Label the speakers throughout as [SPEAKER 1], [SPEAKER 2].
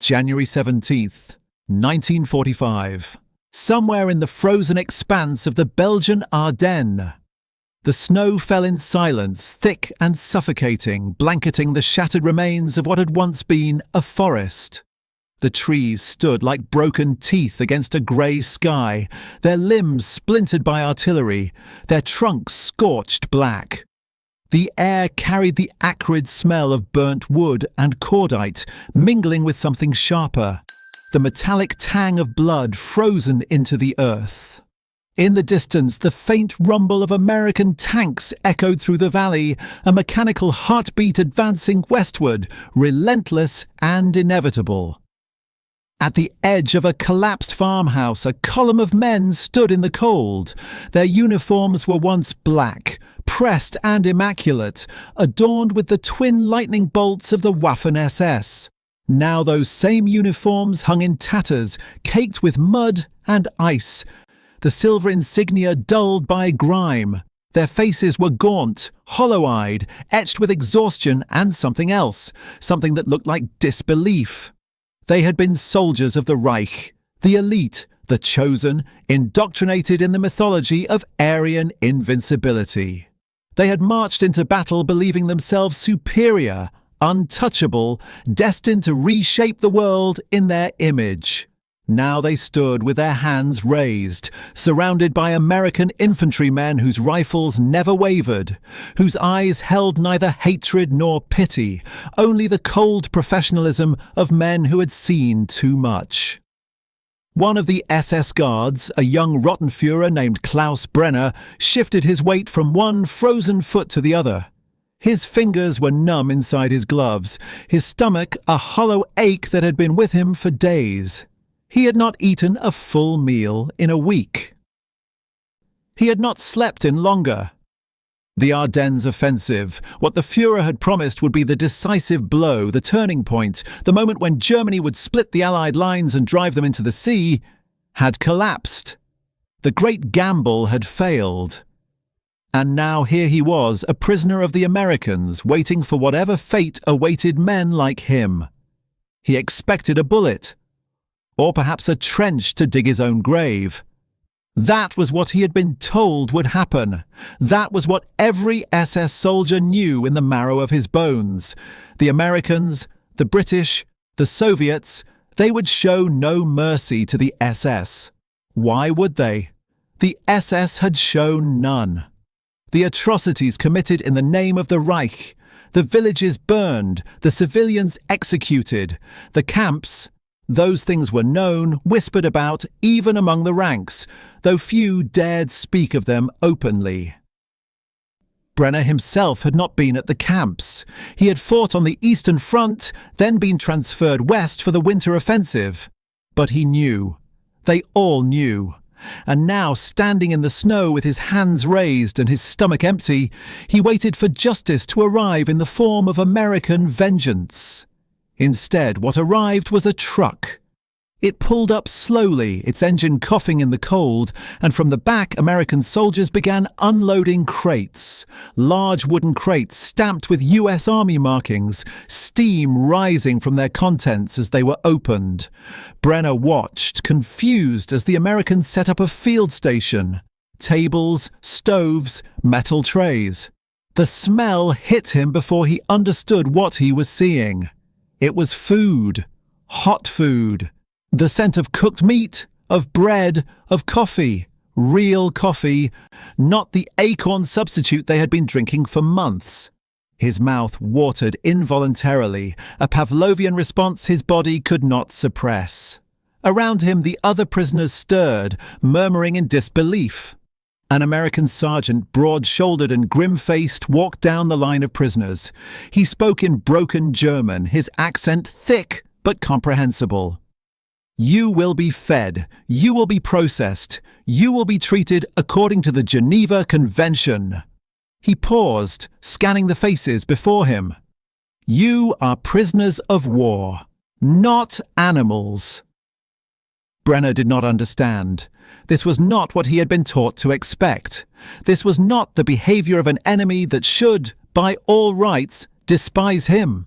[SPEAKER 1] January 17th, 1945. Somewhere in the frozen expanse of the Belgian Ardennes. The snow fell in silence, thick and suffocating, blanketing the shattered remains of what had once been a forest. The trees stood like broken teeth against a grey sky, their limbs splintered by artillery, their trunks scorched black. The air carried the acrid smell of burnt wood and cordite, mingling with something sharper, the metallic tang of blood frozen into the earth. In the distance, the faint rumble of American tanks echoed through the valley, a mechanical heartbeat advancing westward, relentless and inevitable. At the edge of a collapsed farmhouse, a column of men stood in the cold. Their uniforms were once black, pressed and immaculate, adorned with the twin lightning bolts of the Waffen-SS. Now those same uniforms hung in tatters, caked with mud and ice, the silver insignia dulled by grime. Their faces were gaunt, hollow-eyed, etched with exhaustion and something else, something that looked like disbelief. They had been soldiers of the Reich, the elite, the chosen, indoctrinated in the mythology of Aryan invincibility. They had marched into battle believing themselves superior, untouchable, destined to reshape the world in their image. Now they stood with their hands raised, surrounded by American infantrymen whose rifles never wavered, whose eyes held neither hatred nor pity, only the cold professionalism of men who had seen too much. One of the SS guards, a young Rottenführer named Klaus Brenner, shifted his weight from one frozen foot to the other. His fingers were numb inside his gloves, his stomach a hollow ache that had been with him for days. He had not eaten a full meal in a week. He had not slept in longer. The Ardennes Offensive, what the Führer had promised would be the decisive blow, the turning point, the moment when Germany would split the Allied lines and drive them into the sea, had collapsed. The great gamble had failed. And now here he was, a prisoner of the Americans, waiting for whatever fate awaited men like him. He expected a bullet, or perhaps a trench to dig his own grave. That was what he had been told would happen. That was what every SS soldier knew in the marrow of his bones. The Americans, the British, the Soviets, they would show no mercy to the SS. Why would they? The SS had shown none. The atrocities committed in the name of the Reich, the villages burned, the civilians executed, the camps, those things were known, whispered about, even among the ranks, though few dared speak of them openly. Brenner himself had not been at the camps. He had fought on the Eastern Front, then been transferred west for the winter offensive. But he knew. They all knew. And now, standing in the snow with his hands raised and his stomach empty, he waited for justice to arrive in the form of American vengeance. Instead, what arrived was a truck. It pulled up slowly, its engine coughing in the cold, and from the back American soldiers began unloading crates. Large wooden crates stamped with US Army markings, steam rising from their contents as they were opened. Brenner watched, confused, as the Americans set up a field station. Tables, stoves, metal trays. The smell hit him before he understood what he was seeing. It was food, hot food, the scent of cooked meat, of bread, of coffee, real coffee, not the acorn substitute they had been drinking for months. His mouth watered involuntarily, a Pavlovian response his body could not suppress. Around him the other prisoners stirred, murmuring in disbelief. An American sergeant, broad-shouldered and grim-faced, walked down the line of prisoners. He spoke in broken German, his accent thick but comprehensible. "You will be fed. You will be processed. You will be treated according to the Geneva Convention." He paused, scanning the faces before him. "You are prisoners of war, not animals." Brenner did not understand. This was not what he had been taught to expect. This was not the behavior of an enemy that should, by all rights, despise him.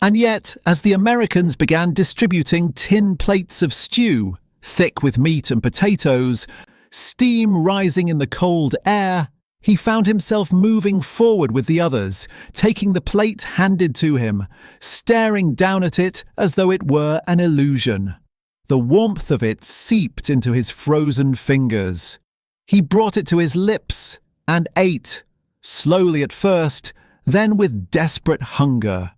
[SPEAKER 1] And yet, as the Americans began distributing tin plates of stew, thick with meat and potatoes, steam rising in the cold air, he found himself moving forward with the others, taking the plate handed to him, staring down at it as though it were an illusion. The warmth of it seeped into his frozen fingers. He brought it to his lips and ate, slowly at first, then with desperate hunger.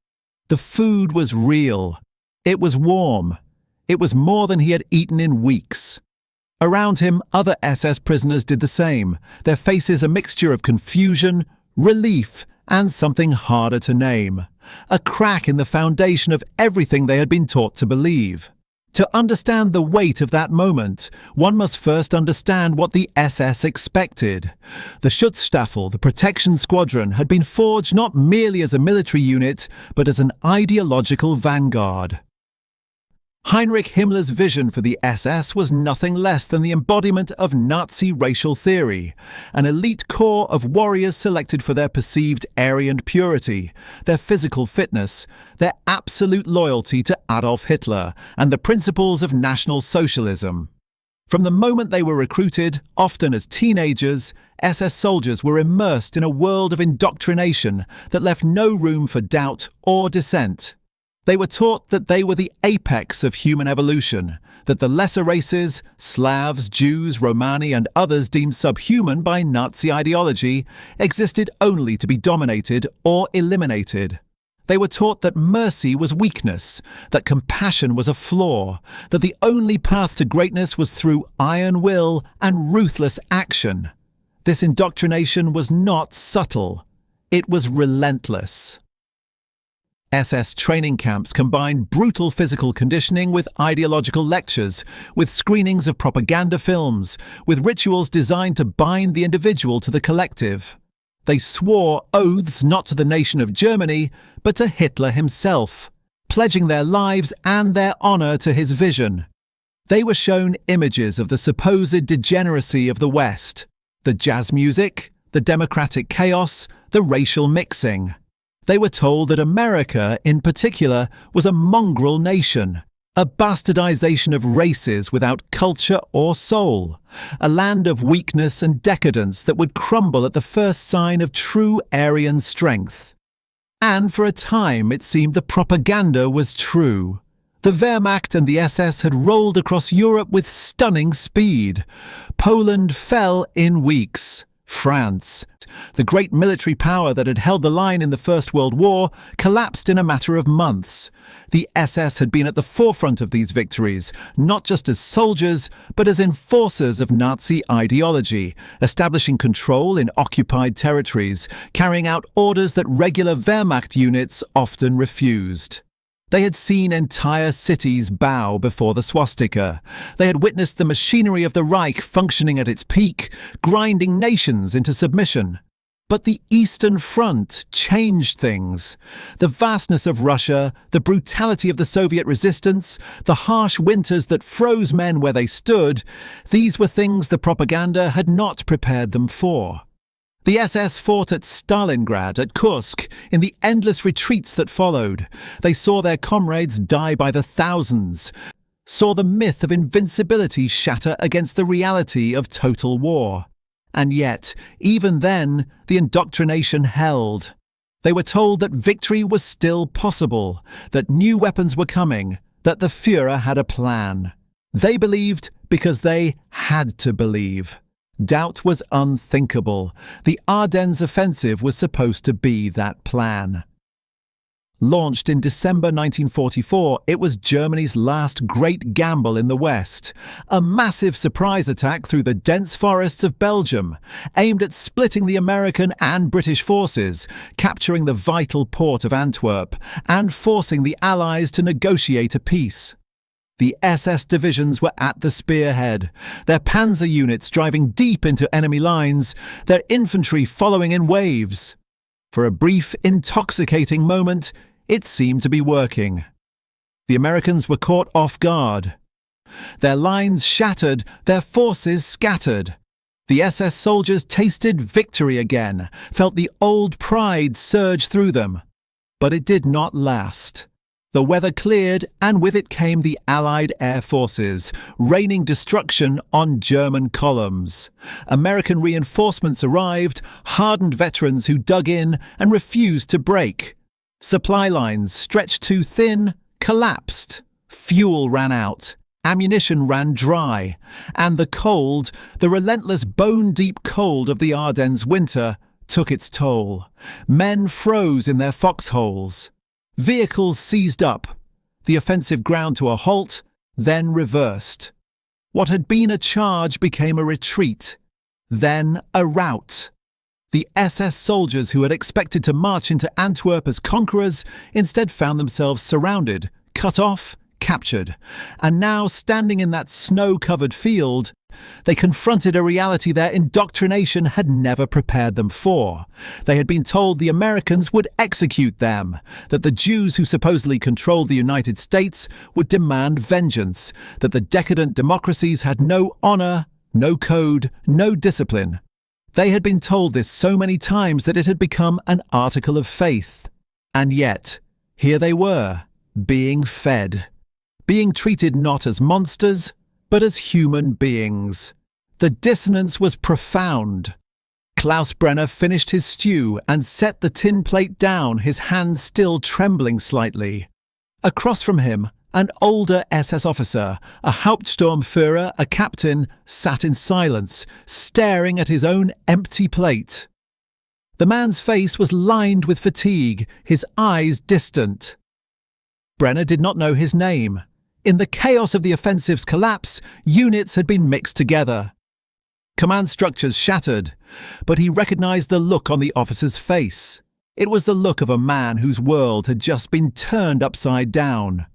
[SPEAKER 1] The food was real. It was warm. It was more than he had eaten in weeks. Around him, other SS prisoners did the same, their faces a mixture of confusion, relief, and something harder to name. A crack in the foundation of everything they had been taught to believe. To understand the weight of that moment, one must first understand what the SS expected. The Schutzstaffel, the protection squadron, had been forged not merely as a military unit, but as an ideological vanguard. Heinrich Himmler's vision for the SS was nothing less than the embodiment of Nazi racial theory, an elite corps of warriors selected for their perceived Aryan purity, their physical fitness, their absolute loyalty to Adolf Hitler, and the principles of National Socialism. From the moment they were recruited, often as teenagers, SS soldiers were immersed in a world of indoctrination that left no room for doubt or dissent. They were taught that they were the apex of human evolution, that the lesser races, Slavs, Jews, Romani, and others deemed subhuman by Nazi ideology, existed only to be dominated or eliminated. They were taught that mercy was weakness, that compassion was a flaw, that the only path to greatness was through iron will and ruthless action. This indoctrination was not subtle. It was relentless. SS training camps combined brutal physical conditioning with ideological lectures, with screenings of propaganda films, with rituals designed to bind the individual to the collective. They swore oaths not to the nation of Germany, but to Hitler himself, pledging their lives and their honor to his vision. They were shown images of the supposed degeneracy of the West, the jazz music, the democratic chaos, the racial mixing. They were told that America, in particular, was a mongrel nation, a bastardization of races without culture or soul, a land of weakness and decadence that would crumble at the first sign of true Aryan strength. And for a time it seemed the propaganda was true. The Wehrmacht and the SS had rolled across Europe with stunning speed. Poland fell in weeks. France, the great military power that had held the line in the First World War, collapsed in a matter of months. The SS had been at the forefront of these victories, not just as soldiers, but as enforcers of Nazi ideology, establishing control in occupied territories, carrying out orders that regular Wehrmacht units often refused. They had seen entire cities bow before the swastika. They had witnessed the machinery of the Reich functioning at its peak, grinding nations into submission. But the Eastern Front changed things. The vastness of Russia, the brutality of the Soviet resistance, the harsh winters that froze men where they stood, these were things the propaganda had not prepared them for. The SS fought at Stalingrad, at Kursk, in the endless retreats that followed. They saw their comrades die by the thousands, saw the myth of invincibility shatter against the reality of total war. And yet, even then, the indoctrination held. They were told that victory was still possible, that new weapons were coming, that the Führer had a plan. They believed because they had to believe. Doubt was unthinkable. The Ardennes Offensive was supposed to be that plan. Launched in December 1944, it was Germany's last great gamble in the West. A massive surprise attack through the dense forests of Belgium, aimed at splitting the American and British forces, capturing the vital port of Antwerp, and forcing the Allies to negotiate a peace. The SS divisions were at the spearhead, their panzer units driving deep into enemy lines, their infantry following in waves. For a brief, intoxicating moment, it seemed to be working. The Americans were caught off guard. Their lines shattered, their forces scattered. The SS soldiers tasted victory again, felt the old pride surge through them. But it did not last. The weather cleared, and with it came the Allied air forces, raining destruction on German columns. American reinforcements arrived, hardened veterans who dug in and refused to break. Supply lines stretched too thin, collapsed. Fuel ran out. Ammunition ran dry. And the cold, the relentless bone-deep cold of the Ardennes winter, took its toll. Men froze in their foxholes. Vehicles seized up, the offensive ground to a halt, then reversed. What had been a charge became a retreat, then a rout. The SS soldiers who had expected to march into Antwerp as conquerors instead found themselves surrounded, cut off, captured, and now standing in that snow-covered field, they confronted a reality their indoctrination had never prepared them for. They had been told the Americans would execute them, that the Jews who supposedly controlled the United States would demand vengeance, that the decadent democracies had no honor, no code, no discipline. They had been told this so many times that it had become an article of faith. And yet, here they were, being fed, being treated not as monsters, but as human beings. The dissonance was profound. Klaus Brenner finished his stew and set the tin plate down, his hand still trembling slightly. Across from him, an older SS officer, a Hauptsturmführer, a captain, sat in silence, staring at his own empty plate. The man's face was lined with fatigue, his eyes distant. Brenner did not know his name. In the chaos of the offensive's collapse, units had been mixed together. Command structures shattered, but he recognized the look on the officer's face. It was the look of a man whose world had just been turned upside down.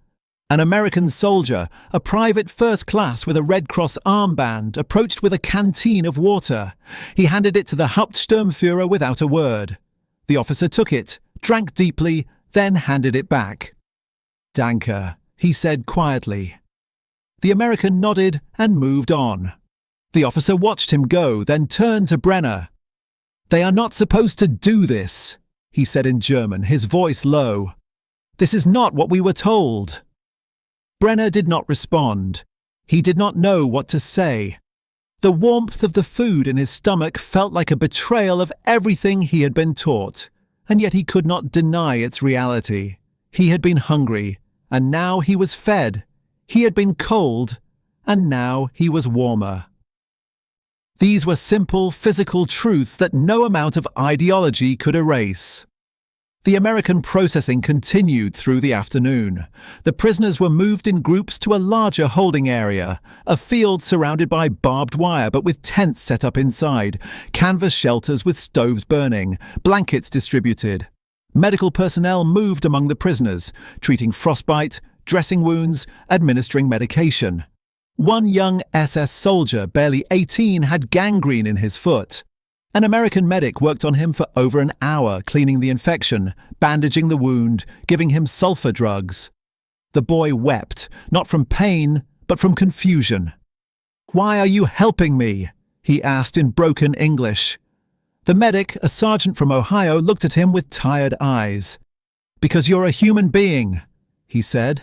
[SPEAKER 1] An American soldier, a private first class with a Red Cross armband, approached with a canteen of water. He handed it to the Hauptsturmführer without a word. The officer took it, drank deeply, then handed it back. "Danke," he said quietly. The American nodded and moved on. The officer watched him go, then turned to Brenner. "They are not supposed to do this," he said in German, his voice low. "This is not what we were told." Brenner did not respond. He did not know what to say. The warmth of the food in his stomach felt like a betrayal of everything he had been taught, and yet he could not deny its reality. He had been hungry, and now he was fed. He had been cold, and now he was warmer. These were simple physical truths that no amount of ideology could erase. The American processing continued through the afternoon. The prisoners were moved in groups to a larger holding area, a field surrounded by barbed wire but with tents set up inside, canvas shelters with stoves burning, blankets distributed. Medical personnel moved among the prisoners, treating frostbite, dressing wounds, administering medication. One young SS soldier, barely 18, had gangrene in his foot. An American medic worked on him for over an hour, cleaning the infection, bandaging the wound, giving him sulfur drugs. The boy wept, not from pain, but from confusion. "Why are you helping me?" he asked in broken English. The medic, a sergeant from Ohio, looked at him with tired eyes. "Because you're a human being," he said.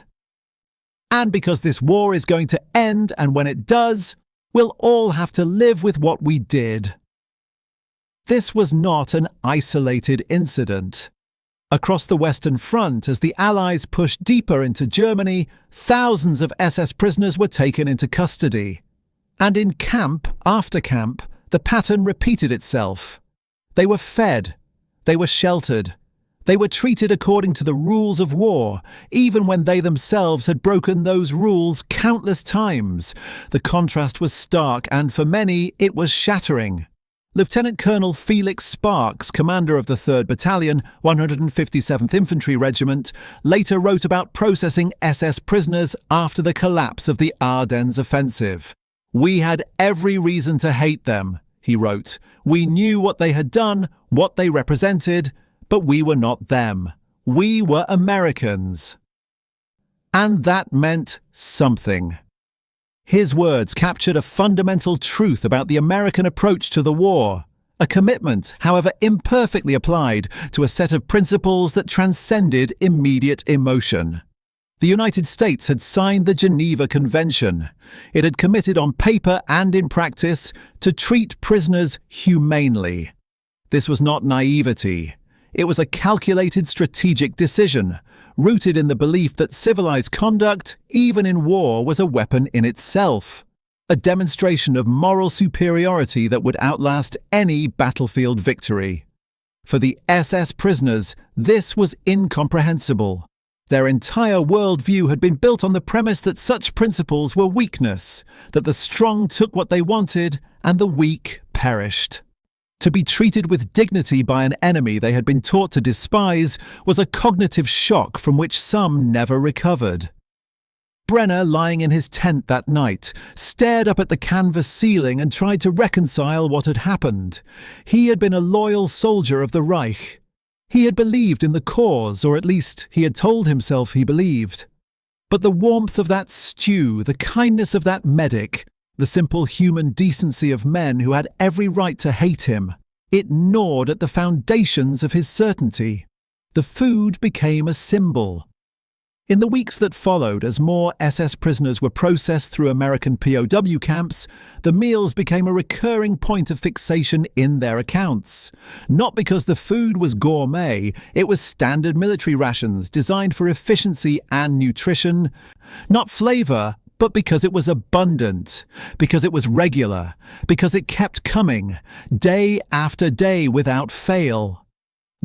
[SPEAKER 1] "And because this war is going to end, and when it does, we'll all have to live with what we did." This was not an isolated incident. Across the Western Front, as the Allies pushed deeper into Germany, thousands of SS prisoners were taken into custody. And in camp after camp, the pattern repeated itself. They were fed, they were sheltered, they were treated according to the rules of war, even when they themselves had broken those rules countless times. The contrast was stark, and for many, it was shattering. Lieutenant Colonel Felix Sparks, commander of the 3rd Battalion, 157th Infantry Regiment, later wrote about processing SS prisoners after the collapse of the Ardennes Offensive. "We had every reason to hate them," he wrote. "We knew what they had done, what they represented, but we were not them. We were Americans." And that meant something. His words captured a fundamental truth about the American approach to the war, a commitment, however imperfectly applied, to a set of principles that transcended immediate emotion. The United States had signed the Geneva Convention. It had committed on paper and in practice to treat prisoners humanely. This was not naivety. It was a calculated strategic decision, rooted in the belief that civilized conduct, even in war, was a weapon in itself. A demonstration of moral superiority that would outlast any battlefield victory. For the SS prisoners, this was incomprehensible. Their entire worldview had been built on the premise that such principles were weakness, that the strong took what they wanted and the weak perished. To be treated with dignity by an enemy they had been taught to despise was a cognitive shock from which some never recovered. Brenner, lying in his tent that night, stared up at the canvas ceiling and tried to reconcile what had happened. He had been a loyal soldier of the Reich. He had believed in the cause, or at least he had told himself he believed. But the warmth of that stew, the kindness of that medic, the simple human decency of men who had every right to hate him, it gnawed at the foundations of his certainty. The food became a symbol. In the weeks that followed, as more SS prisoners were processed through American POW camps, the meals became a recurring point of fixation in their accounts. Not because the food was gourmet, it was standard military rations designed for efficiency and nutrition. Not flavor, but because it was abundant, because it was regular, because it kept coming, day after day without fail.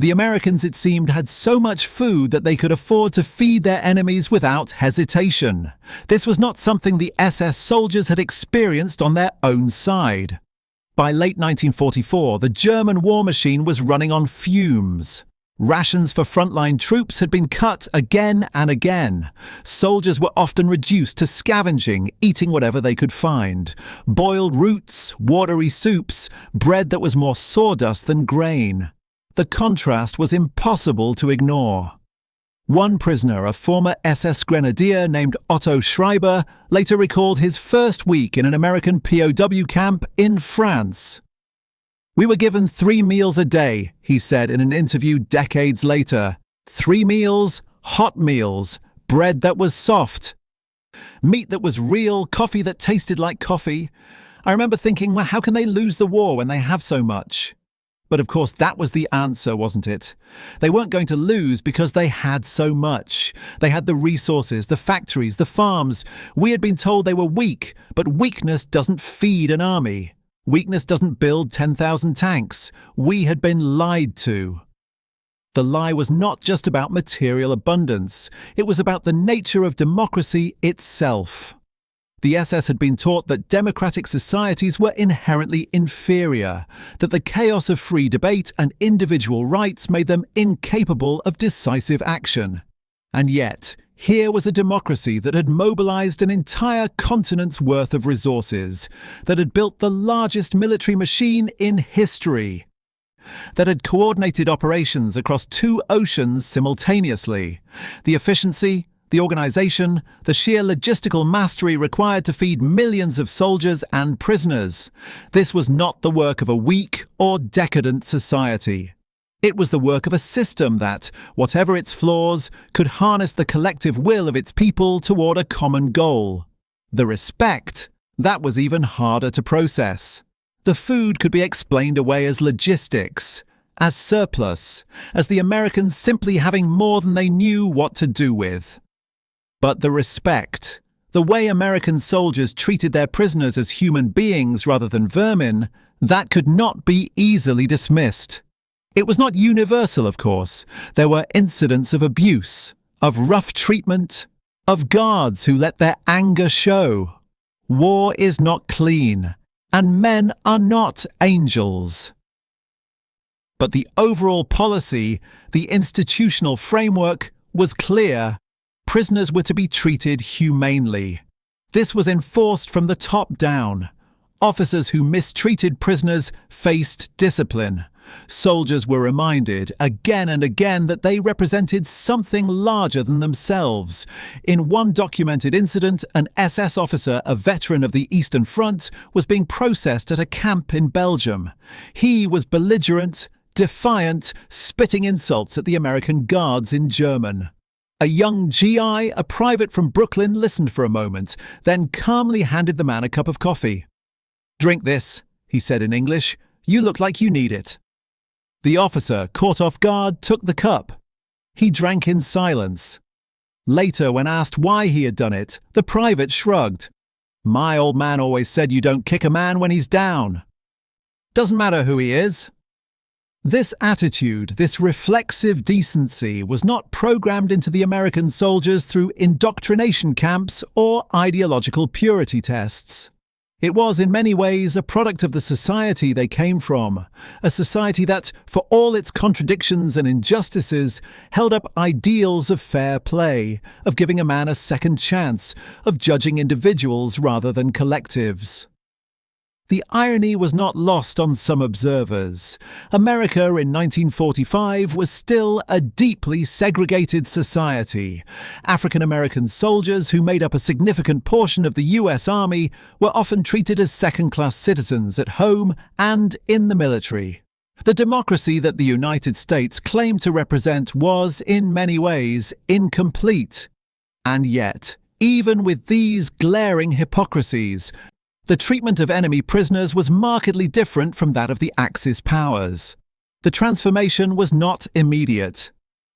[SPEAKER 1] The Americans, it seemed, had so much food that they could afford to feed their enemies without hesitation. This was not something the SS soldiers had experienced on their own side. By late 1944, the German war machine was running on fumes. Rations for frontline troops had been cut again and again. Soldiers were often reduced to scavenging, eating whatever they could find. Boiled roots, watery soups, bread that was more sawdust than grain. The contrast was impossible to ignore. One prisoner, a former SS grenadier named Otto Schreiber, later recalled his first week in an American POW camp in France. "We were given 3 meals a day," he said in an interview decades later. 3 meals, hot meals, bread that was soft, meat that was real, coffee that tasted like coffee. I remember thinking, well, how can they lose the war when they have so much? But of course, that was the answer, wasn't it? They weren't going to lose because they had so much. They had the resources, the factories, the farms. We had been told they were weak, but weakness doesn't feed an army. Weakness doesn't build 10,000 tanks. We had been lied to. The lie was not just about material abundance. It was about the nature of democracy itself. The SS had been taught that democratic societies were inherently inferior, that the chaos of free debate and individual rights made them incapable of decisive action. And yet, here was a democracy that had mobilized an entire continent's worth of resources, that had built the largest military machine in history, that had coordinated operations across 2 oceans simultaneously. The efficiency, the organization, the sheer logistical mastery required to feed millions of soldiers and prisoners. This was not the work of a weak or decadent society. It was the work of a system that, whatever its flaws, could harness the collective will of its people toward a common goal. The respect, that was even harder to process. The food could be explained away as logistics, as surplus, as the Americans simply having more than they knew what to do with. But the respect, the way American soldiers treated their prisoners as human beings rather than vermin, that could not be easily dismissed. It was not universal, of course. There were incidents of abuse, of rough treatment, of guards who let their anger show. War is not clean, and men are not angels. But the overall policy, the institutional framework, was clear. Prisoners were to be treated humanely. This was enforced from the top down. Officers who mistreated prisoners faced discipline. Soldiers were reminded again and again that they represented something larger than themselves. In one documented incident, an SS officer, a veteran of the Eastern Front, was being processed at a camp in Belgium. He was belligerent, defiant, spitting insults at the American guards in German. A young GI, a private from Brooklyn, listened for a moment, then calmly handed the man a cup of coffee. "Drink this," he said in English. "You look like you need it." The officer, caught off guard, took the cup. He drank in silence. Later, when asked why he had done it, the private shrugged. "My old man always said you don't kick a man when he's down. Doesn't matter who he is." This attitude, this reflexive decency, was not programmed into the American soldiers through indoctrination camps or ideological purity tests. It was in many ways a product of the society they came from, a society that, for all its contradictions and injustices, held up ideals of fair play, of giving a man a second chance, of judging individuals rather than collectives. The irony was not lost on some observers. America in 1945 was still a deeply segregated society. African American soldiers, who made up a significant portion of the US Army, were often treated as second-class citizens at home and in the military. The democracy that the United States claimed to represent was, in many ways, incomplete. And yet, even with these glaring hypocrisies, the treatment of enemy prisoners was markedly different from that of the Axis powers. The transformation was not immediate.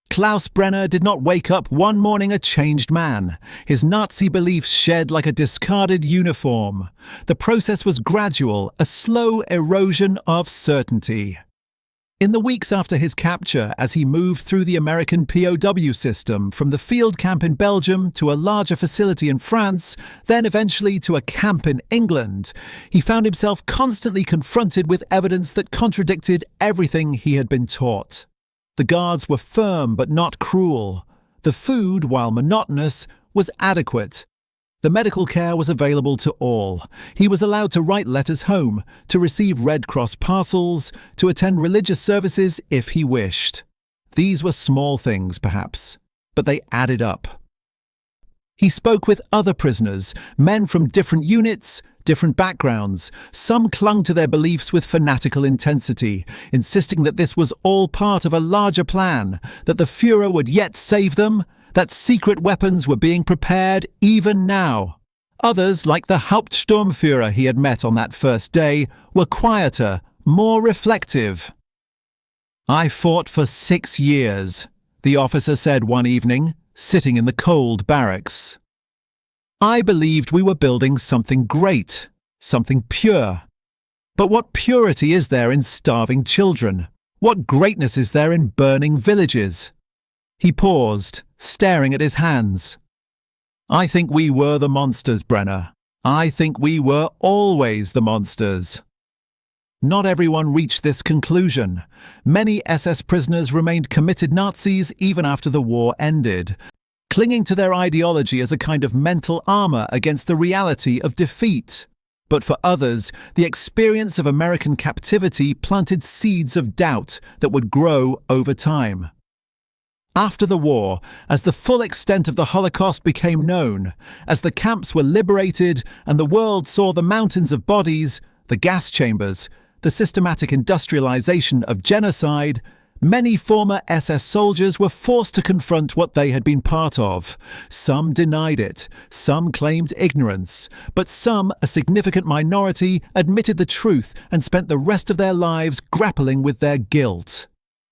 [SPEAKER 1] Klaus Brenner did not wake up one morning a changed man, his Nazi beliefs shed like a discarded uniform. The process was gradual, a slow erosion of certainty. In the weeks after his capture, as he moved through the American POW system, from the field camp in Belgium to a larger facility in France, then eventually to a camp in England, he found himself constantly confronted with evidence that contradicted everything he had been taught. The guards were firm but not cruel. The food, while monotonous, was adequate. The medical care was available to all. He was allowed to write letters home, to receive Red Cross parcels, to attend religious services if he wished. These were small things, perhaps, but they added up. He spoke with other prisoners, men from different units, different backgrounds. Some clung to their beliefs with fanatical intensity, insisting that this was all part of a larger plan, that the Führer would yet save them, that secret weapons were being prepared even now. Others, like the Hauptsturmführer he had met on that first day, were quieter, more reflective. "I fought for 6 years, the officer said one evening, sitting in the cold barracks. "I believed we were building something great, something pure. But what purity is there in starving children? What greatness is there in burning villages?" He paused, staring at his hands. "I think we were the monsters, Brenner. I think we were always the monsters." Not everyone reached this conclusion. Many SS prisoners remained committed Nazis even after the war ended, clinging to their ideology as a kind of mental armor against the reality of defeat. But for others, the experience of American captivity planted seeds of doubt that would grow over time. After the war, as the full extent of the Holocaust became known, as the camps were liberated and the world saw the mountains of bodies, the gas chambers, the systematic industrialization of genocide, many former SS soldiers were forced to confront what they had been part of. Some denied it, some claimed ignorance, but some, a significant minority, admitted the truth and spent the rest of their lives grappling with their guilt.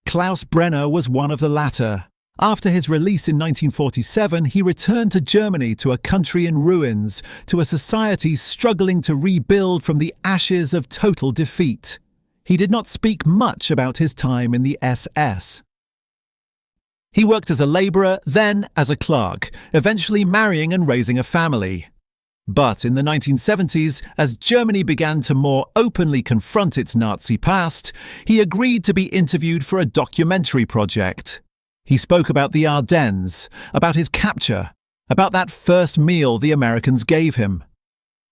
[SPEAKER 1] Klaus Brenner was one of the latter. After his release in 1947, he returned to Germany, to a country in ruins, to a society struggling to rebuild from the ashes of total defeat. He did not speak much about his time in the SS. He worked as a labourer, then as a clerk, eventually marrying and raising a family. But in the 1970s, as Germany began to more openly confront its Nazi past, he agreed to be interviewed for a documentary project. He spoke about the Ardennes, about his capture, about that first meal the Americans gave him.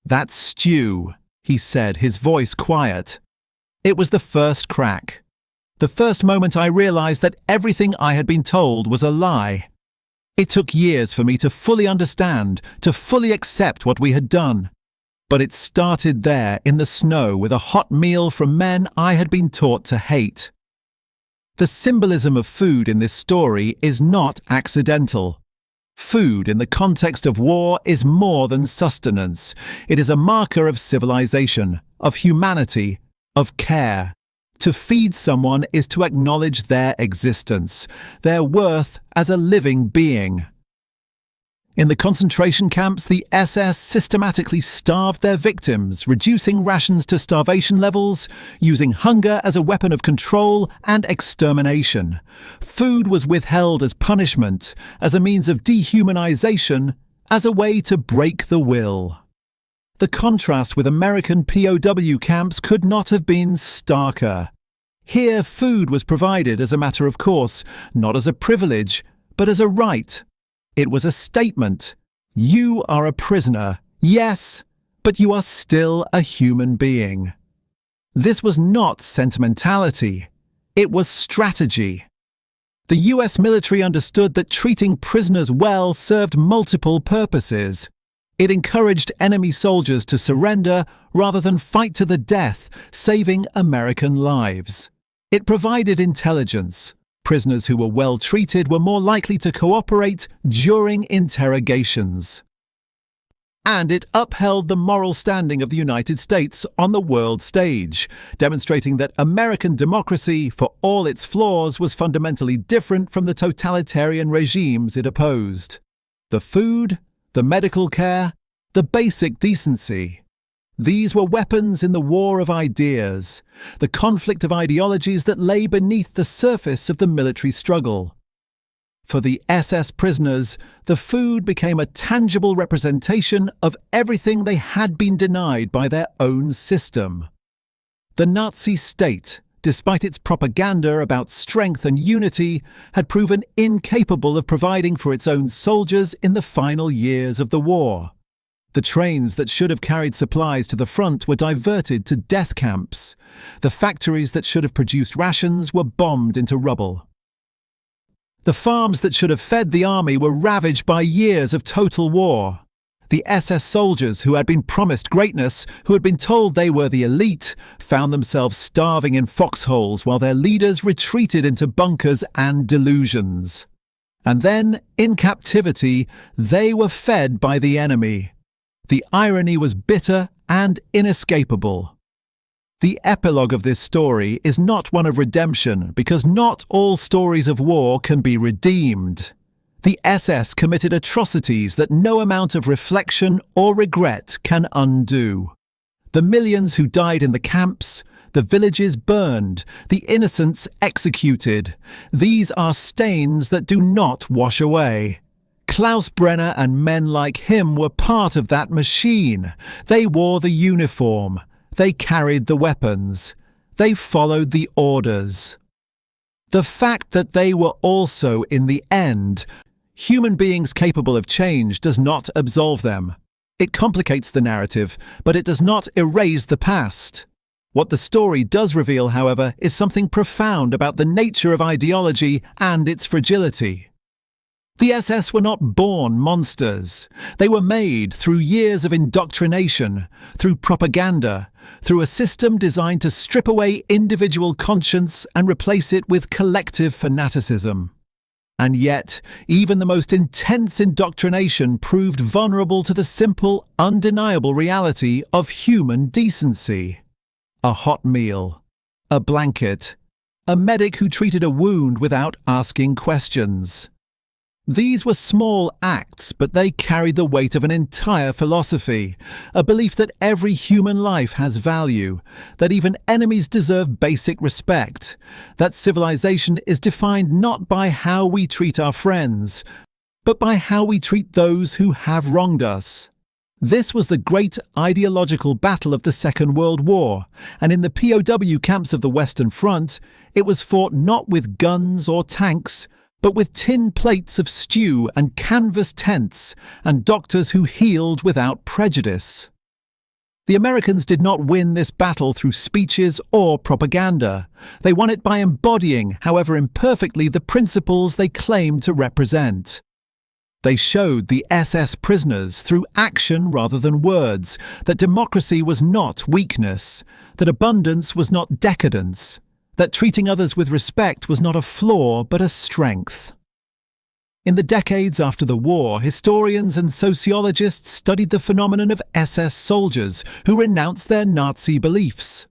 [SPEAKER 1] "That stew," he said, his voice quiet. "It was the first crack. The first moment I realized that everything I had been told was a lie. It took years for me to fully understand, to fully accept what we had done. But it started there in the snow with a hot meal from men I had been taught to hate." The symbolism of food in this story is not accidental. Food in the context of war is more than sustenance. It is a marker of civilization, of humanity, of care. To feed someone is to acknowledge their existence, their worth as a living being. In the concentration camps, the SS systematically starved their victims, reducing rations to starvation levels, using hunger as a weapon of control and extermination. Food was withheld as punishment, as a means of dehumanization, as a way to break the will. The contrast with American POW camps could not have been starker. Here, food was provided as a matter of course, not as a privilege, but as a right. It was a statement. You are a prisoner, yes, but you are still a human being. This was not sentimentality. It was strategy. The US military understood that treating prisoners well served multiple purposes. It encouraged enemy soldiers to surrender rather than fight to the death, saving American lives. It provided intelligence. Prisoners who were well treated were more likely to cooperate during interrogations. And it upheld the moral standing of the United States on the world stage, demonstrating that American democracy, for all its flaws, was fundamentally different from the totalitarian regimes it opposed. The food, the medical care, the basic decency. These were weapons in the war of ideas, the conflict of ideologies that lay beneath the surface of the military struggle. For the SS prisoners, the food became a tangible representation of everything they had been denied by their own system. The Nazi state, despite its propaganda about strength and unity, had proven incapable of providing for its own soldiers in the final years of the war. The trains that should have carried supplies to the front were diverted to death camps. The factories that should have produced rations were bombed into rubble. The farms that should have fed the army were ravaged by years of total war. The SS soldiers who had been promised greatness, who had been told they were the elite, found themselves starving in foxholes while their leaders retreated into bunkers and delusions. And then, in captivity, they were fed by the enemy. The irony was bitter and inescapable. The epilogue of this story is not one of redemption, because not all stories of war can be redeemed. The SS committed atrocities that no amount of reflection or regret can undo. The millions who died in the camps, the villages burned, the innocents executed. These are stains that do not wash away. Klaus Brenner and men like him were part of that machine. They wore the uniform. They carried the weapons. They followed the orders. The fact that they were also, in the end, human beings capable of change does not absolve them. It complicates the narrative, but it does not erase the past. What the story does reveal, however, is something profound about the nature of ideology and its fragility. The SS were not born monsters. They were made through years of indoctrination, through propaganda, through a system designed to strip away individual conscience and replace it with collective fanaticism. And yet, even the most intense indoctrination proved vulnerable to the simple, undeniable reality of human decency. A hot meal, a blanket, a medic who treated a wound without asking questions. These were small acts, but they carried the weight of an entire philosophy, a belief that every human life has value, that even enemies deserve basic respect, that civilization is defined not by how we treat our friends, but by how we treat those who have wronged us. This was the great ideological battle of the Second World War, and in the POW camps of the Western Front, it was fought not with guns or tanks, but with tin plates of stew and canvas tents, and doctors who healed without prejudice. The Americans did not win this battle through speeches or propaganda. They won it by embodying, however imperfectly, the principles they claimed to represent. They showed the SS prisoners, through action rather than words, that democracy was not weakness, that abundance was not decadence, that treating others with respect was not a flaw but a strength. In the decades after the war, historians and sociologists studied the phenomenon of SS soldiers who renounced their Nazi beliefs.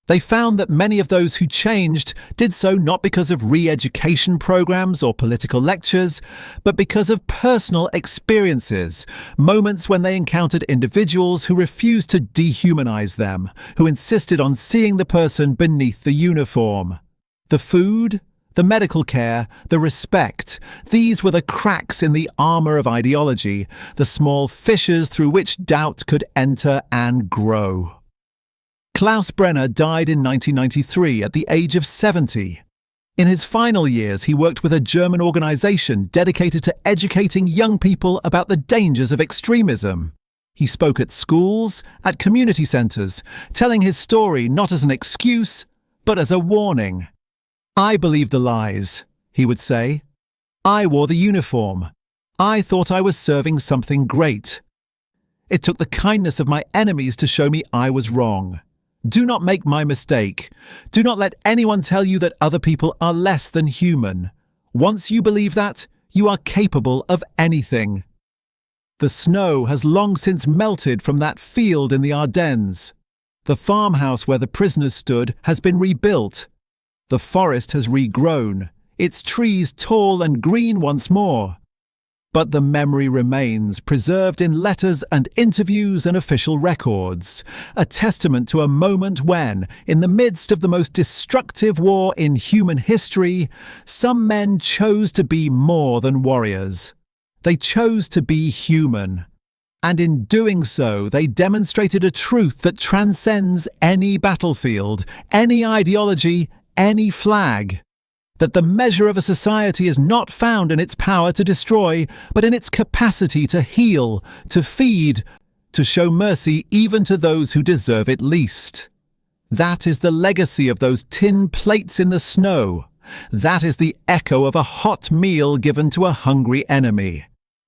[SPEAKER 1] They found that many of those who changed did so not because of re-education programs or political lectures, but because of personal experiences, moments when they encountered individuals who refused to dehumanize them, who insisted on seeing the person beneath the uniform. The food, the medical care, the respect, these were the cracks in the armor of ideology, the small fissures through which doubt could enter and grow. Klaus Brenner died in 1993 at the age of 70. In his final years, he worked with a German organization dedicated to educating young people about the dangers of extremism. He spoke at schools, at community centers, telling his story not as an excuse, but as a warning. "I believed the lies," he would say. "I wore the uniform. I thought I was serving something great. It took the kindness of my enemies to show me I was wrong. Do not make my mistake. Do not let anyone tell you that other people are less than human. Once you believe that, you are capable of anything." The snow has long since melted from that field in the Ardennes. The farmhouse where the prisoners stood has been rebuilt. The forest has regrown, its trees tall and green once more. But the memory remains, preserved in letters and interviews and official records, a testament to a moment when, in the midst of the most destructive war in human history, some men chose to be more than warriors. They chose to be human. And in doing so, they demonstrated a truth that transcends any battlefield, any ideology, any flag. That the measure of a society is not found in its power to destroy, but in its capacity to heal, to feed, to show mercy even to those who deserve it least. That is the legacy of those tin plates in the snow. That is the echo of a hot meal given to a hungry enemy.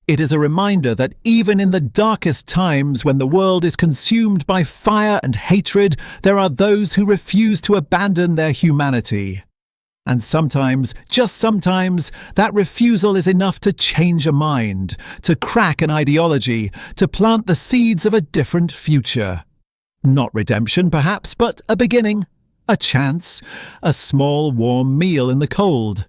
[SPEAKER 1] It is a reminder that even in the darkest times when the world is consumed by fire and hatred, there are those who refuse to abandon their humanity. And sometimes, just sometimes, that refusal is enough to change a mind, to crack an ideology, to plant the seeds of a different future. Not redemption, perhaps, but a beginning, a chance, a small warm meal in the cold.